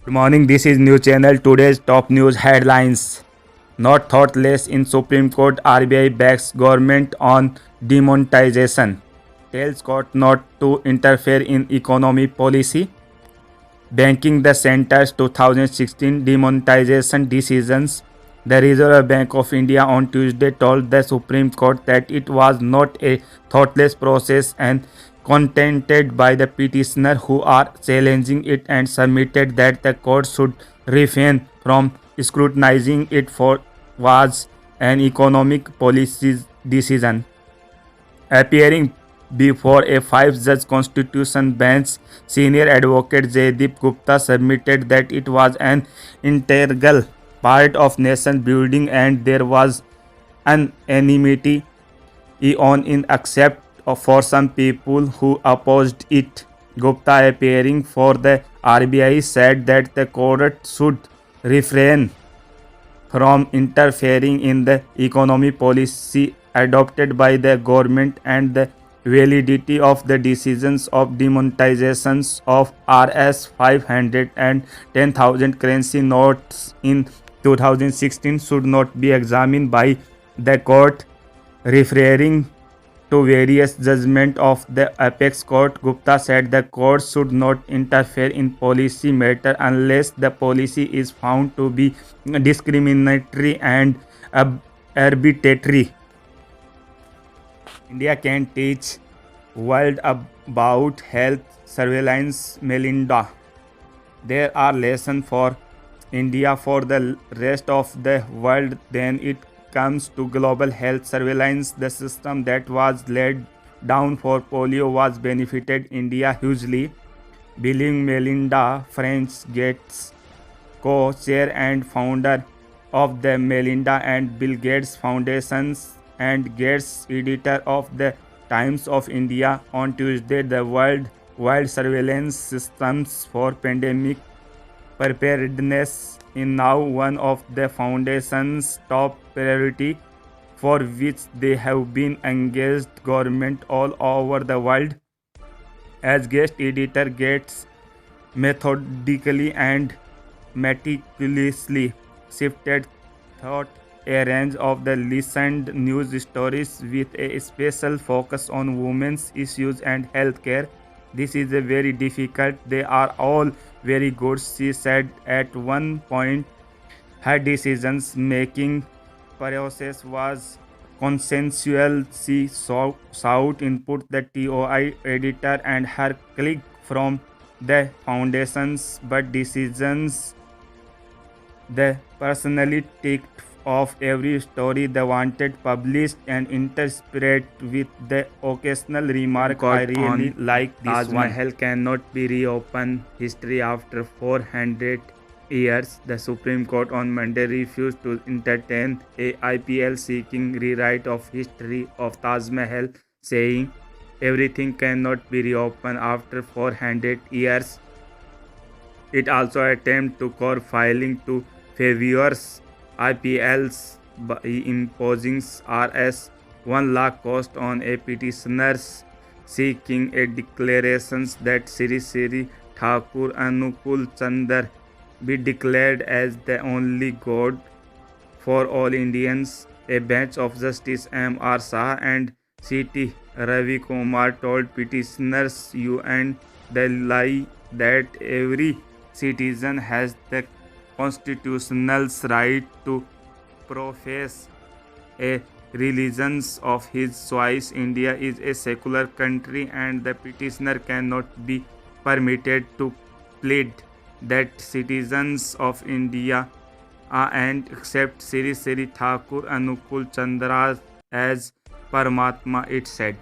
Good morning, this is News Channel. Today's top news headlines. Not thoughtless in Supreme Court, RBI backs government on demonetization. Tells court not to interfere in economy policy. Banking the center's 2016 demonetization decisions. The Reserve Bank of India on Tuesday told the Supreme Court that it was not a thoughtless process and contended by the petitioner who are challenging it and submitted that the court should refrain from scrutinizing it for was an economic policy decision. Appearing before a five-judge constitution bench, senior advocate Jaideep Gupta submitted that it was an integral part of nation building and there was an enmity on in accept for some people who opposed it. Gupta, appearing for the RBI, said that the court should refrain from interfering in the economy policy adopted by the government and the validity of the decisions of demonetizations of Rs 500 and 10,000 currency notes in 2016 should not be examined by the court. Referring to various judgments of the apex court, Gupta said the court should not interfere in policy matter unless the policy is found to be discriminatory and arbitrary. India can teach world about health surveillance. Melinda. There are lessons for India for the rest of the world. Then it comes to global health surveillance. The system that was laid down for polio was benefited India hugely. Bill Melinda French Gates, co-chair and founder of the Melinda and Bill Gates Foundations and Gates editor of the Times of India on Tuesday, the worldwide surveillance systems for pandemic preparedness is now one of the foundation's top priority for which they have been engaged government all over the world. As guest editor, Gates methodically and meticulously sifted thought a range of the listened news stories with a special focus on women's issues and healthcare. This is a very difficult. They are all very good, she said at one point. Her decisions making process was consensual. She sought input the TOI editor and her colleague from the foundations, but decisions the personally ticked of every story they wanted published and interspersed with the occasional remark, I really like this Taj one. Mahal cannot be reopened. History after 400 years. The Supreme Court on Monday refused to entertain a IPL seeking rewrite of history of Taj Mahal, saying everything cannot be reopened after 400 years. It also attempted to court filing to favors IPLs by imposing Rs 1 lakh cost on a petitioners seeking a declaration that Sri Sri Thakur Anukul Chandar be declared as the only god for all Indians. A bench of Justice M.R. Shah and C.T. Ravi Kumar told petitioners you and the lie that every citizen has the constitutional right to profess a religion of his choice. India is a secular country and the petitioner cannot be permitted to plead that citizens of India and accept Sri Sri Thakur Anukul Chandra as Paramatma, it said.